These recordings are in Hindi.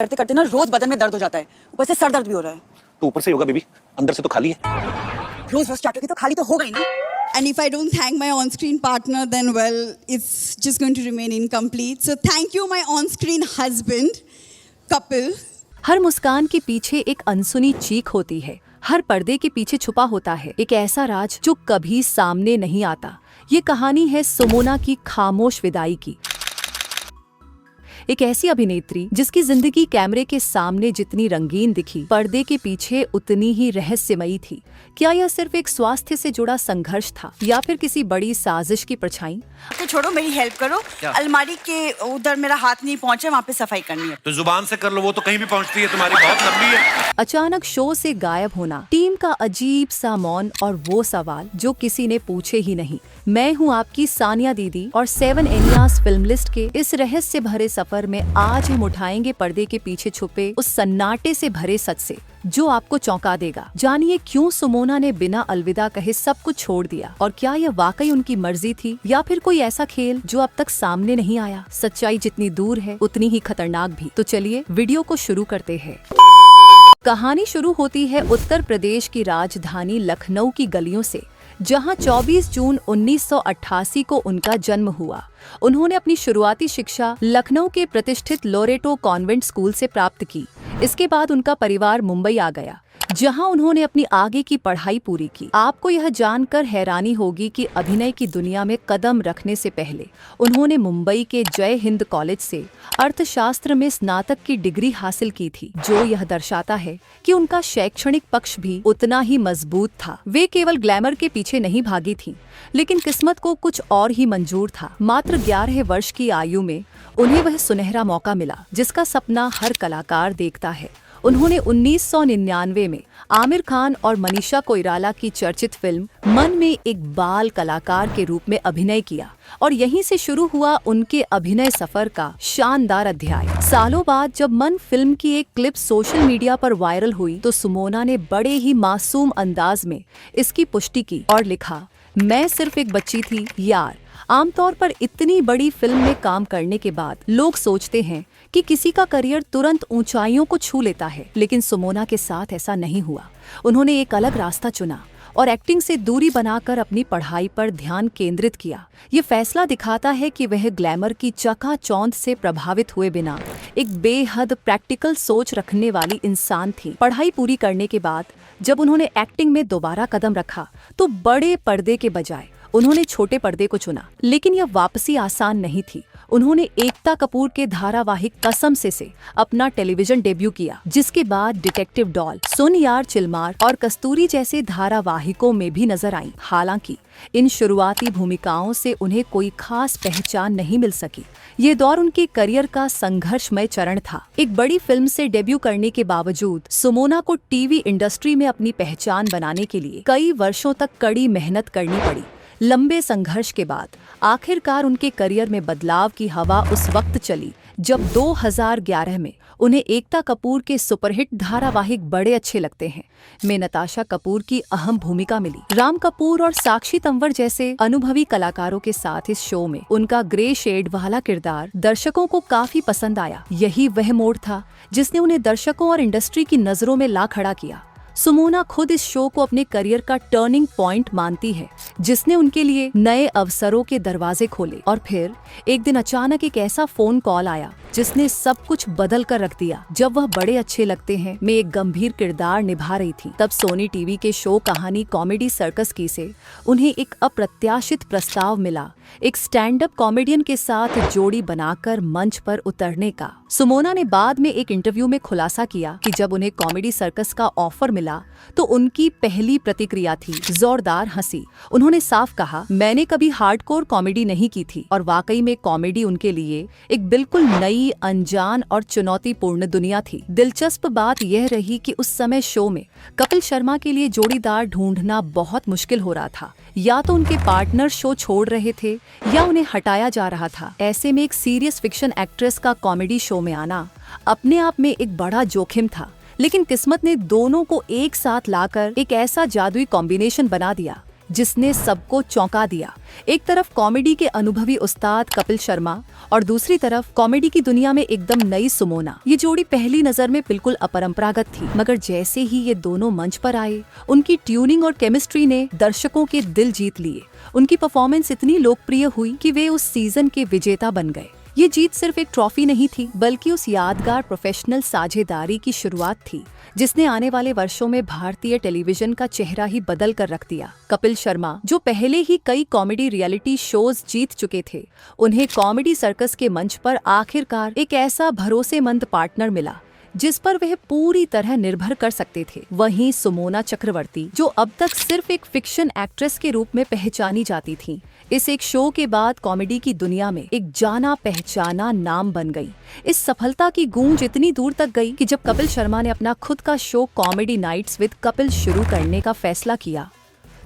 करते करते ना रोज बदन में दर्द हो जाता है, ऊपर से सर दर्द भी हो रहा है। तो ऊपर से होगा बेबी, अंदर से तो खाली है। रोज रोज चाटोगे तो खाली तो होगा ही ना। And if I don't thank my on-screen partner, then well, it's just going to remain incomplete. So thank you, my on-screen husband, Kapil. हर मुस्कान के पीछे एक अनसुनी चीख होती है, हर पर्दे के पीछे छुपा होता है एक ऐसा राज जो कभी सामने नहीं आता। ये कहानी है सुमोना की खामोश विदाई की। एक ऐसी अभिनेत्री जिसकी जिंदगी कैमरे के सामने जितनी रंगीन दिखी, पर्दे के पीछे उतनी ही रहस्यमयी थी। क्या यह सिर्फ एक स्वास्थ्य से जुड़ा संघर्ष था या फिर किसी बड़ी साजिश की परछाई? तो छोड़ो, मेरी हेल्प करो। अलमारी के उधर मेरा हाथ नहीं पहुंचा, वहाँ पे सफाई करनी है। तो जुबान से कर लो, वो तो कहीं भी पहुंचती है, तुम्हारी बहुत लंबी है। अचानक शो से गायब होना, टीम का अजीब सा मौन और वो सवाल जो किसी ने पूछे ही नहीं। मैं हूँ आपकी सानिया दीदी और 7 एनियास फिल्म लिस्ट के इस रहस्य भरे सफर में आज हम उठाएंगे पर्दे के पीछे छुपे उस सन्नाटे से भरे सच से जो आपको चौंका देगा। जानिए क्यों सुमोना ने बिना अलविदा कहे सब कुछ छोड़ दिया और क्या यह वाकई उनकी मर्जी थी या फिर कोई ऐसा खेल जो अब तक सामने नहीं आया। सच्चाई जितनी दूर है उतनी ही खतरनाक भी। तो चलिए वीडियो को शुरू करते हैं। कहानी शुरू होती है उत्तर प्रदेश की राजधानी लखनऊ की गलियों से, जहां 24 जून 1988 को उनका जन्म हुआ। उन्होंने अपनी शुरुआती शिक्षा लखनऊ के प्रतिष्ठित लोरेटो कॉन्वेंट स्कूल से प्राप्त की। इसके बाद उनका परिवार मुंबई आ गया, जहां उन्होंने अपनी आगे की पढ़ाई पूरी की। आपको यह जानकर हैरानी होगी कि अभिनय की दुनिया में कदम रखने से पहले उन्होंने मुंबई के जय हिंद कॉलेज से अर्थशास्त्र में स्नातक की डिग्री हासिल की थी, जो यह दर्शाता है कि उनका शैक्षणिक पक्ष भी उतना ही मजबूत था। वे केवल ग्लैमर के पीछे नहीं भागी थीं, लेकिन किस्मत को कुछ और ही मंजूर था। मात्र 11 वर्ष की आयु में उन्हें वह सुनहरा मौका मिला जिसका सपना हर कलाकार देखता है। उन्होंने 1999 में आमिर खान और मनीषा कोइराला की चर्चित फिल्म मन में एक बाल कलाकार के रूप में अभिनय किया और यहीं से शुरू हुआ उनके अभिनय सफर का शानदार अध्याय। सालों बाद जब मन फिल्म की एक क्लिप सोशल मीडिया पर वायरल हुई तो सुमोना ने बड़े ही मासूम अंदाज में इसकी पुष्टि की और लिखा, मैं सिर्फ एक बच्ची थी यार। आमतौर पर इतनी बड़ी फिल्म में काम करने के बाद लोग सोचते हैं कि किसी का करियर तुरंत ऊंचाइयों को छू लेता है, लेकिन सुमोना के साथ ऐसा नहीं हुआ। उन्होंने एक अलग रास्ता चुना और एक्टिंग से दूरी बनाकर अपनी पढ़ाई पर ध्यान केंद्रित किया। ये फैसला दिखाता है कि वह ग्लैमर की चकाचौंध से प्रभावित हुए बिना एक बेहद प्रैक्टिकल सोच रखने वाली इंसान थी। पढ़ाई पूरी करने के बाद जब उन्होंने एक्टिंग में दोबारा कदम रखा तो बड़े पर्दे के बजाय उन्होंने छोटे पर्दे को चुना। लेकिन यह वापसी आसान नहीं थी। उन्होंने एकता कपूर के धारावाहिक कसम से अपना टेलीविजन डेब्यू किया, जिसके बाद डिटेक्टिव डॉल, सुन यार चिलमार और कस्तूरी जैसे धारावाहिकों में भी नजर आईं। हालांकि इन शुरुआती भूमिकाओं से उन्हें कोई खास पहचान नहीं मिल सकी। ये दौर उनके करियर का संघर्षमय चरण था। एक बड़ी फिल्म से डेब्यू करने के बावजूद सुमोना को टीवी इंडस्ट्री में अपनी पहचान बनाने के लिए कई वर्षों तक कड़ी मेहनत करनी पड़ी। लंबे संघर्ष के बाद आखिरकार उनके करियर में बदलाव की हवा उस वक्त चली जब 2011 में उन्हें एकता कपूर के सुपरहिट धारावाहिक बड़े अच्छे लगते हैं में नताशा कपूर की अहम भूमिका मिली। राम कपूर और साक्षी तंवर जैसे अनुभवी कलाकारों के साथ इस शो में उनका ग्रे शेड वाला किरदार दर्शकों को काफी पसंद आया। यही वह मोड़ था जिसने उन्हें दर्शकों और इंडस्ट्री की नजरों में ला खड़ा किया। सुमोना खुद इस शो को अपने करियर का टर्निंग पॉइंट मानती है, जिसने उनके लिए नए अवसरों के दरवाजे खोले। और फिर एक दिन अचानक एक ऐसा फोन कॉल आया जिसने सब कुछ बदल कर रख दिया। जब वह बड़े अच्छे लगते हैं में एक गंभीर किरदार निभा रही थी, तब सोनी टीवी के शो कहानी कॉमेडी सर्कस की से उन्हें एक अप्रत्याशित प्रस्ताव मिला, एक स्टैंड अप कॉमेडियन के साथ जोड़ी बनाकर मंच पर उतरने का। सुमोना ने बाद में एक इंटरव्यू में खुलासा किया कि जब उन्हें कॉमेडी सर्कस का ऑफर मिला तो उनकी पहली प्रतिक्रिया थी जोरदार हंसी। उन्होंने साफ कहा, मैंने कभी हार्डकोर कॉमेडी नहीं की थी और वाकई में कॉमेडी उनके लिए एक बिल्कुल नई, अनजान और चुनौतीपूर्ण दुनिया थी। दिलचस्प बात यह रही कि उस समय शो में कपिल शर्मा के लिए जोड़ीदार ढूंढना बहुत मुश्किल हो रहा था। या तो उनके पार्टनर शो छोड़ रहे थे या उन्हें हटाया जा रहा था। ऐसे में एक सीरियस फिक्शन एक्ट्रेस का कॉमेडी शो में आना अपने आप में एक बड़ा जोखिम था, लेकिन किस्मत ने दोनों को एक साथ लाकर एक ऐसा जादुई कॉम्बिनेशन बना दिया जिसने सबको चौंका दिया। एक तरफ कॉमेडी के अनुभवी उस्ताद कपिल शर्मा और दूसरी तरफ कॉमेडी की दुनिया में एकदम नई सुमोना। ये जोड़ी पहली नजर में बिल्कुल अपरंपरागत थी, मगर जैसे ही ये दोनों मंच पर आए, उनकी ट्यूनिंग और केमिस्ट्री ने दर्शकों के दिल जीत लिए। उनकी परफॉर्मेंस इतनी लोकप्रिय हुई कि वे उस सीजन के विजेता बन गए। ये जीत सिर्फ एक ट्रॉफी नहीं थी, बल्कि उस यादगार प्रोफेशनल साझेदारी की शुरुआत थी जिसने आने वाले वर्षों में भारतीय टेलीविजन का चेहरा ही बदल कर रख दिया। कपिल शर्मा, जो पहले ही कई कॉमेडी रियलिटी शोज जीत चुके थे, उन्हें कॉमेडी सर्कस के मंच पर आखिरकार एक ऐसा भरोसेमंद पार्टनर मिला जिस पर वह पूरी तरह निर्भर कर सकते थे। वहीं सुमोना चक्रवर्ती, जो अब तक सिर्फ एक फिक्शन एक्ट्रेस के रूप में पहचानी जाती थी, इस एक शो के बाद कॉमेडी की दुनिया में एक जाना पहचाना नाम बन गई। इस सफलता की गूंज इतनी दूर तक गई कि जब कपिल शर्मा ने अपना खुद का show comedy nights with Kapil शुरू करने का फैसला किया,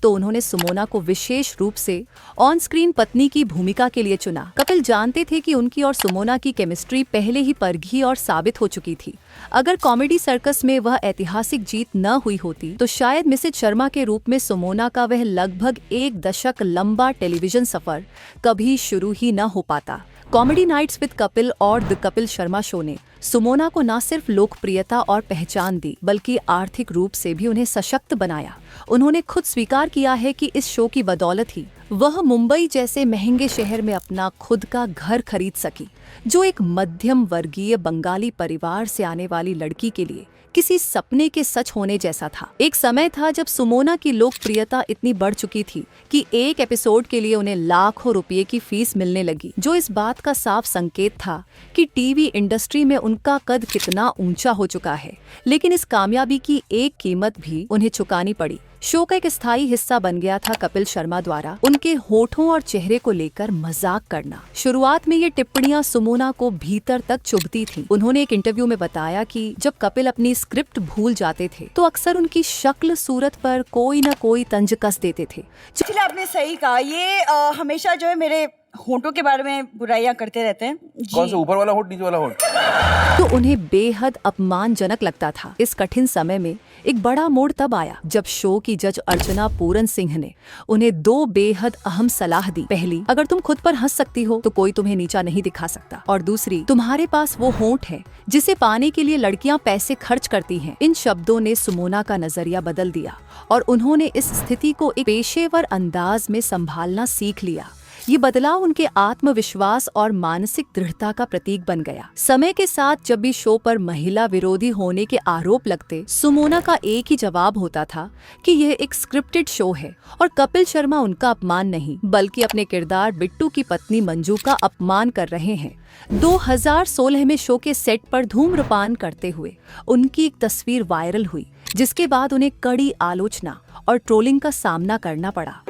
तो उन्होंने सुमोना को विशेष रूप से ऑन स्क्रीन पत्नी की भूमिका के लिए चुना। कपिल जानते थे कि उनकी और सुमोना की केमिस्ट्री पहले ही परखी और साबित हो चुकी थी। अगर कॉमेडी सर्कस में वह ऐतिहासिक जीत न हुई होती, तो शायद मिसेज शर्मा के रूप में सुमोना का वह लगभग 1 दशक लंबा टेलीविजन सफर कभी शुरू ही न हो पाता। कॉमेडी नाइट्स विद कपिल और द कपिल शर्मा शो ने सुमोना को न सिर्फ लोकप्रियता और पहचान दी, बल्कि आर्थिक रूप से भी उन्हें सशक्त बनाया। उन्होंने खुद स्वीकार किया है कि इस शो की बदौलत ही वह मुंबई जैसे महंगे शहर में अपना खुद का घर खरीद सकी, जो एक मध्यम वर्गीय बंगाली परिवार से आने वाली लड़की के लिए किसी सपने के सच होने जैसा था। एक समय था जब सुमोना की लोकप्रियता इतनी बढ़ चुकी थी कि एक एपिसोड के लिए उन्हें लाखों रुपए की फीस मिलने लगी, जो इस बात का साफ संकेत था कि टीवी इंडस्ट्री में उनका कद कितना ऊंचा हो चुका है। लेकिन इस कामयाबी की एक कीमत भी उन्हें चुकानी पड़ी। शो का एक स्थायी हिस्सा बन गया था कपिल शर्मा द्वारा उनके होठों और चेहरे को लेकर मजाक करना। शुरुआत में ये टिप्पणियां सुमोना को भीतर तक चुभती थी। उन्होंने एक इंटरव्यू में बताया कि जब कपिल अपनी स्क्रिप्ट भूल जाते थे, तो अक्सर उनकी शक्ल सूरत पर कोई न कोई तंज कस देते थे। इसलिए आपने सही कहा, ये हमेशा जो है मेरे होंठों के बारे में बुराइयां करते रहते हैं। कौन सा, ऊपर वाला होंठ नीचे वाला होंठ? तो उन्हें बेहद अपमानजनक लगता था। इस कठिन समय में एक बड़ा मोड़ तब आया जब शो की जज अर्चना पूरन सिंह ने उन्हें 2 बेहद अहम सलाह दी। पहली, अगर तुम खुद पर हंस सकती हो तो कोई तुम्हें नीचा नहीं दिखा सकता। और दूसरी, तुम्हारे पास वो होंठ है जिसे पाने के लिए लड़कियां पैसे खर्च करती हैं। इन शब्दों ने सुमोना का नजरिया बदल दिया और उन्होंने इस स्थिति को एक पेशेवर अंदाज में संभालना सीख लिया। ये बदलाव उनके आत्मविश्वास और मानसिक दृढ़ता का प्रतीक बन गया। समय के साथ जब भी शो पर महिला विरोधी होने के आरोप लगते, सुमोना का एक ही जवाब होता था कि यह एक स्क्रिप्टेड शो है और कपिल शर्मा उनका अपमान नहीं, बल्कि अपने किरदार बिट्टू की पत्नी मंजू का अपमान कर रहे हैं। 2016 में शो के सेट पर धूम्रपान करते हुए उनकी एक तस्वीर वायरल हुई, जिसके बाद उन्हें कड़ी आलोचना और ट्रोलिंग का सामना करना पड़ा।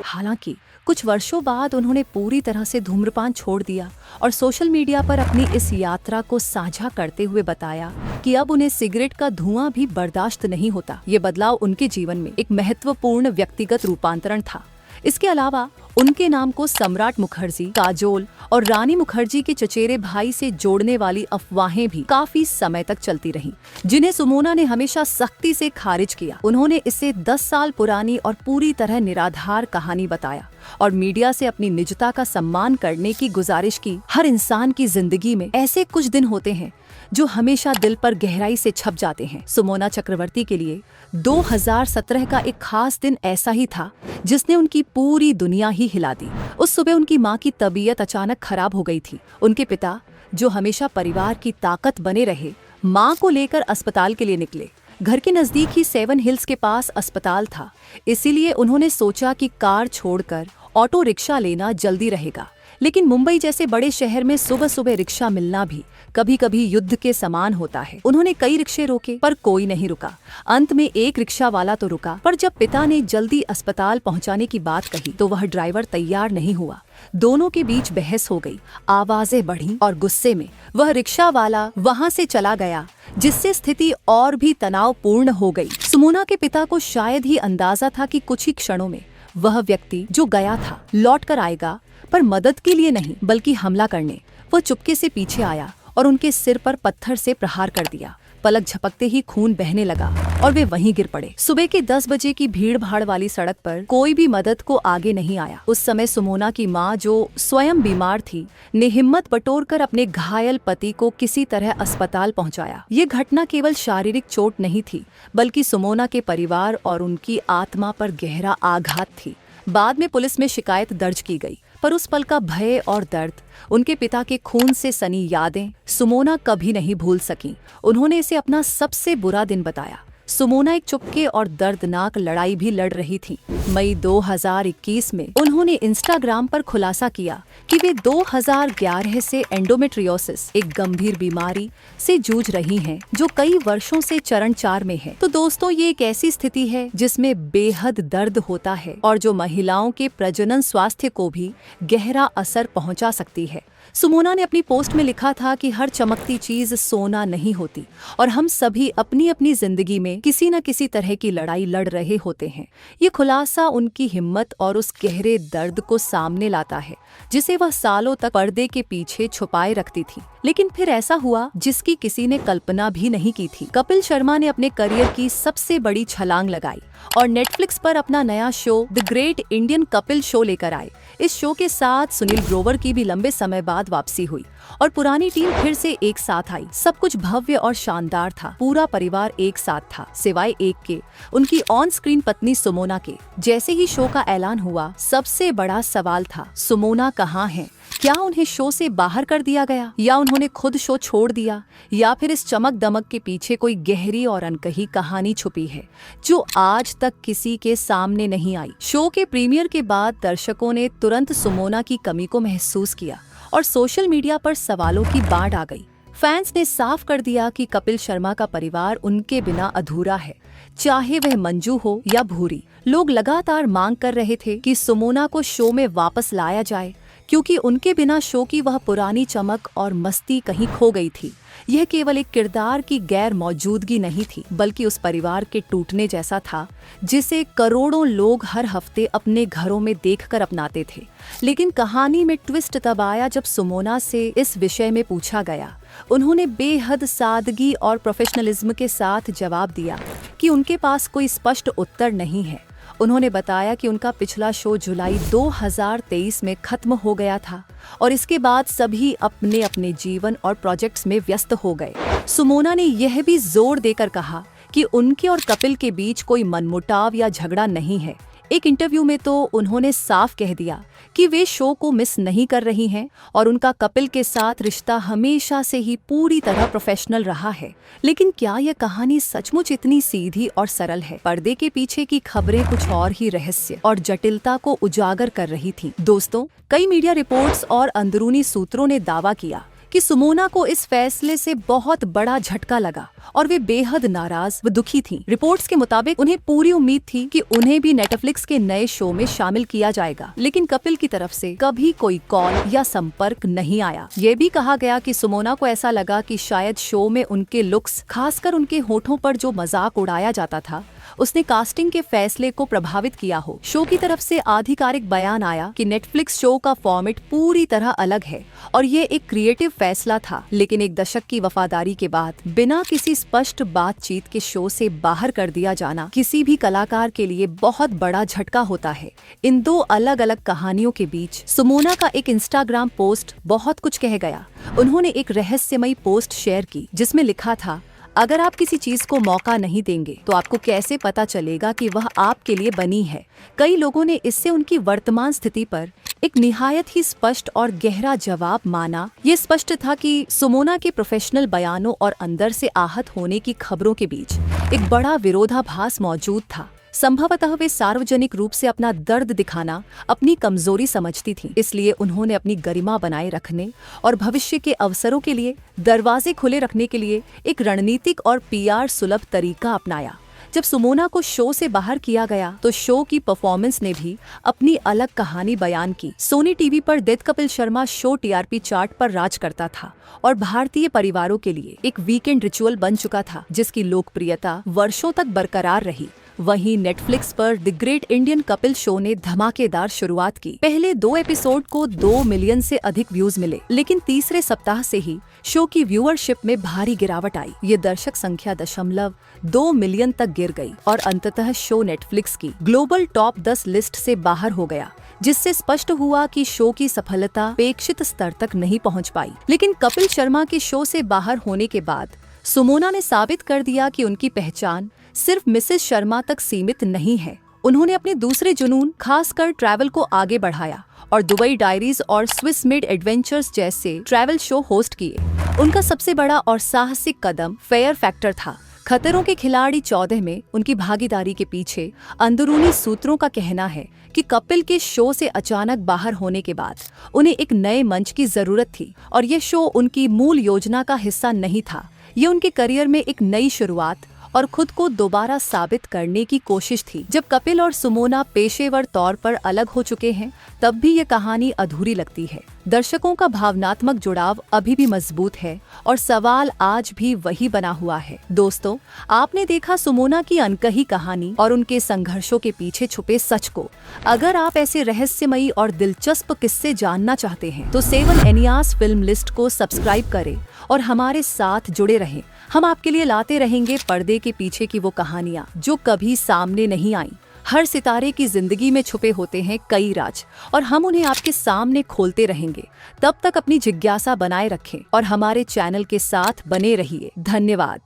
हालांकि कुछ वर्षों बाद उन्होंने पूरी तरह से धूम्रपान छोड़ दिया और सोशल मीडिया पर अपनी इस यात्रा को साझा करते हुए बताया कि अब उन्हें सिगरेट का धुआं भी बर्दाश्त नहीं होता। ये बदलाव उनके जीवन में एक महत्वपूर्ण व्यक्तिगत रूपांतरण था। इसके अलावा उनके नाम को सम्राट मुखर्जी, काजोल और रानी मुखर्जी के चचेरे भाई से जोड़ने वाली अफवाहें भी काफी समय तक चलती रहीं, जिन्हें सुमोना ने हमेशा सख्ती से खारिज किया। उन्होंने इसे 10 साल पुरानी और पूरी तरह निराधार कहानी बताया और मीडिया से अपनी निजता का सम्मान करने की गुजारिश की। हर इंसान की जिंदगी में ऐसे कुछ दिन होते हैं जो हमेशा दिल पर गहराई से छप जाते हैं। सुमोना चक्रवर्ती के लिए 2017 का एक खास दिन ऐसा ही था जिसने उनकी पूरी दुनिया ही हिला दी। उस सुबह उनकी मां की तबीयत अचानक खराब हो गई थी। उनके पिता, जो हमेशा परिवार की ताकत बने रहे, मां को लेकर अस्पताल के लिए निकले। घर के नजदीक ही 7 हिल्स के पास अस्पताल था, इसीलिए उन्होंने सोचा कि कार छोड़कर ऑटो रिक्शा लेना जल्दी रहेगा। लेकिन मुंबई जैसे बड़े शहर में सुबह सुबह रिक्शा मिलना भी कभी कभी युद्ध के समान होता है। उन्होंने कई रिक्शे रोके पर कोई नहीं रुका। अंत में एक रिक्शा वाला तो रुका, पर जब पिता ने जल्दी अस्पताल पहुंचाने की बात कही तो वह ड्राइवर तैयार नहीं हुआ। दोनों के बीच बहस हो गई, आवाजें बढ़ी और गुस्से में वह रिक्शा वाला वहां से चला गया, जिससे स्थिति और भी तनावपूर्ण हो गई। सुमोना के पिता को शायद ही अंदाजा था कि कुछ ही क्षणों में वह व्यक्ति जो गया था लौट कर आएगा, पर मदद के लिए नहीं बल्कि हमला करने। वह चुपके से पीछे आया और उनके सिर पर पत्थर से प्रहार कर दिया। पलक झपकते ही खून बहने लगा और वे वहीं गिर पड़े। सुबह के 10 बजे की भीड़ भाड़ वाली सड़क पर कोई भी मदद को आगे नहीं आया। उस समय सुमोना की माँ, जो स्वयं बीमार थी, ने हिम्मत बटोरकर अपने घायल पति को किसी तरह अस्पताल पहुंचाया। ये घटना केवल शारीरिक चोट नहीं थी, बल्कि सुमोना के परिवार और उनकी आत्मा पर गहरा आघात थी। बाद में पुलिस में शिकायत दर्ज की गई, पर उस पल का भय और दर्द, उनके पिता के खून से सनी यादें सुमोना कभी नहीं भूल सकी। उन्होंने इसे अपना सबसे बुरा दिन बताया। सुमोना एक चुपके और दर्दनाक लड़ाई भी लड़ रही थी। मई 2021 में उन्होंने इंस्टाग्राम पर खुलासा किया कि वे 2011 से एंडोमेट्रियोसिस, एक गंभीर बीमारी से जूझ रही हैं, जो कई वर्षों से चरण 4 में है। तो दोस्तों, ये एक ऐसी स्थिति है जिसमें बेहद दर्द होता है और जो महिलाओं के प्रजनन स्वास्थ्य को भी गहरा असर पहुंचा सकती है। सुमोना ने अपनी पोस्ट में लिखा था कि हर चमकती चीज सोना नहीं होती और हम सभी अपनी अपनी जिंदगी में किसी न किसी तरह की लड़ाई लड़ रहे होते हैं। ये खुलासा उनकी हिम्मत और उस गहरे दर्द को सामने लाता है जिसे वह सालों तक पर्दे के पीछे छुपाए रखती थी। लेकिन फिर ऐसा हुआ जिसकी किसी ने कल्पना भी नहीं की थी। कपिल शर्मा ने अपने करियर की सबसे बड़ी छलांग लगाई और नेटफ्लिक्स पर अपना नया show the great Indian Kapil show लेकर आए। इस शो के साथ सुनील ग्रोवर की भी लंबे समय बाद वापसी हुई और पुरानी टीम फिर से एक साथ आई। सब कुछ भव्य और शानदार था। पूरा परिवार एक साथ था, सिवाय एक के, उनकी ऑन स्क्रीन पत्नी सुमोना के। जैसे ही शो का ऐलान हुआ, सबसे बड़ा सवाल था, सुमोना कहाँ हैं? क्या उन्हें शो से बाहर कर दिया गया, या उन्होंने खुद शो छोड़ दिया, या फिर इस चमक दमक के पीछे कोई गहरी और अनकही कहानी छुपी है जो आज तक किसी के सामने नहीं आई। शो के प्रीमियर के बाद दर्शकों ने तुरंत सुमोना की कमी को महसूस किया और सोशल मीडिया पर सवालों की बाढ़ आ गई। फैंस ने साफ कर दिया कि कपिल शर्मा का परिवार उनके बिना अधूरा है, चाहे वह मंजू हो या भूरी। लोग लगातार मांग कर रहे थे कि सुमोना को शो में वापस लाया जाए, क्योंकि उनके बिना शो की वह पुरानी चमक और मस्ती कहीं खो गई थी। यह केवल एक किरदार की गैर मौजूदगी नहीं थी, बल्कि उस परिवार के टूटने जैसा था जिसे करोड़ों लोग हर हफ्ते अपने घरों में देखकर अपनाते थे। लेकिन कहानी में ट्विस्ट तब आया जब सुमोना से इस विषय में पूछा गया। उन्होंने बेहद सादगी और प्रोफेशनलिज्म के साथ जवाब दिया कि उनके पास कोई स्पष्ट उत्तर नहीं है। उन्होंने बताया कि उनका पिछला शो जुलाई 2023 में खत्म हो गया था और इसके बाद सभी अपने अपने जीवन और प्रोजेक्ट्स में व्यस्त हो गए। सुमोना ने यह भी जोर देकर कहा कि उनके और कपिल के बीच कोई मनमुटाव या झगड़ा नहीं है। एक इंटरव्यू में तो उन्होंने साफ कह दिया कि वे शो को मिस नहीं कर रही हैं और उनका कपिल के साथ रिश्ता हमेशा से ही पूरी तरह प्रोफेशनल रहा है। लेकिन क्या यह कहानी सचमुच इतनी सीधी और सरल है? पर्दे के पीछे की खबरें कुछ और ही रहस्य और जटिलता को उजागर कर रही थीं। दोस्तों, कई मीडिया रिपोर्ट्स और अंदरूनी सूत्रों ने दावा किया कि सुमोना को इस फैसले से बहुत बड़ा झटका लगा और वे बेहद नाराज व दुखी थीं। रिपोर्ट्स के मुताबिक उन्हें पूरी उम्मीद थी कि उन्हें भी नेटफ्लिक्स के नए शो में शामिल किया जाएगा, लेकिन कपिल की तरफ से कभी कोई कॉल या संपर्क नहीं आया। ये भी कहा गया कि सुमोना को ऐसा लगा कि शायद शो में उनके लुक्स, खासकर उनके होठों पर जो मजाक उड़ाया जाता था, उसने कास्टिंग के फैसले को प्रभावित किया हो। शो की तरफ से आधिकारिक बयान आया कि नेटफ्लिक्स शो का फॉर्मेट पूरी तरह अलग है और ये एक क्रिएटिव फैसला था, लेकिन एक दशक की वफादारी के बाद बिना किसी स्पष्ट बातचीत के शो से बाहर कर दिया जाना किसी भी कलाकार के लिए बहुत बड़ा झटका होता है। इन दो अलग अलग कहानियों के बीच सुमोना का एक इंस्टाग्राम पोस्ट बहुत कुछ कह गया। उन्होंने एक रहस्यमयी पोस्ट शेयर की जिसमें लिखा था, अगर आप किसी चीज को मौका नहीं देंगे तो आपको कैसे पता चलेगा कि वह आपके लिए बनी है। कई लोगों ने इससे उनकी वर्तमान स्थिति पर एक निहायत ही स्पष्ट और गहरा जवाब माना। ये स्पष्ट था कि सुमोना के प्रोफेशनल बयानों और अंदर से आहत होने की खबरों के बीच एक बड़ा विरोधाभास मौजूद था। संभवतः वे सार्वजनिक रूप से अपना दर्द दिखाना अपनी कमजोरी समझती थीं, इसलिए उन्होंने अपनी गरिमा बनाए रखने और भविष्य के अवसरों के लिए दरवाजे खुले रखने के लिए एक रणनीतिक और पीआर सुलभ तरीका अपनाया। जब सुमोना को शो से बाहर किया गया तो शो की परफॉर्मेंस ने भी अपनी अलग कहानी बयान की। सोनी टीवी पर death Kapil Sharma show TRP chart पर राज करता था और भारतीय परिवारों के लिए एक वीकेंड रिचुअल बन चुका था जिसकी लोकप्रियता वर्षों तक बरकरार रही। वहीं नेटफ्लिक्स पर the great Indian Kapil show ने धमाकेदार शुरुआत की। पहले 2 एपिसोड को 2 मिलियन से अधिक व्यूज मिले, लेकिन तीसरे सप्ताह से ही शो की व्यूअरशिप में भारी गिरावट आई। ये दर्शक संख्या 0.2 मिलियन तक गिर गई और अंततः शो नेटफ्लिक्स की ग्लोबल टॉप 10 लिस्ट से बाहर हो गया, जिससे स्पष्ट हुआ कि शो की सफलता अपेक्षित स्तर तक नहीं पहुंच पाई। लेकिन कपिल शर्मा के शो से बाहर होने के बाद सुमोना ने साबित कर दिया कि उनकी पहचान सिर्फ मिसेस शर्मा तक सीमित नहीं है। उन्होंने अपने दूसरे जुनून खासकर ट्रैवल को आगे बढ़ाया और दुबई डायरीज और स्विस मेड एडवेंचर्स जैसे ट्रैवल शो होस्ट किए। उनका सबसे बड़ा और साहसिक कदम फेयर फैक्टर था। खतरों के खिलाड़ी 14 में उनकी भागीदारी के पीछे अंदरूनी सूत्रों का कहना है कि कपिल के शो से अचानक बाहर होने के बाद उन्हें एक नए मंच की जरूरत थी और ये शो उनकी मूल योजना का हिस्सा नहीं था। ये उनके करियर में एक नई शुरुआत और खुद को दोबारा साबित करने की कोशिश थी। जब कपिल और सुमोना पेशेवर तौर पर अलग हो चुके हैं, तब भी ये कहानी अधूरी लगती है। दर्शकों का भावनात्मक जुड़ाव अभी भी मजबूत है और सवाल आज भी वही बना हुआ है। दोस्तों, आपने देखा सुमोना की अनकही कहानी और उनके संघर्षों के पीछे छुपे सच को। अगर आप ऐसे रहस्यमयी और दिलचस्प किस्से जानना चाहते हैं तो 7 एनियास फिल्म लिस्ट को सब्सक्राइब करें और हमारे साथ जुड़े रहें। हम आपके लिए लाते रहेंगे पर्दे के पीछे की वो कहानियाँ जो कभी सामने नहीं आई। हर सितारे की जिंदगी में छुपे होते हैं कई राज और हम उन्हें आपके सामने खोलते रहेंगे। तब तक अपनी जिज्ञासा बनाए रखें और हमारे चैनल के साथ बने रहिए। धन्यवाद।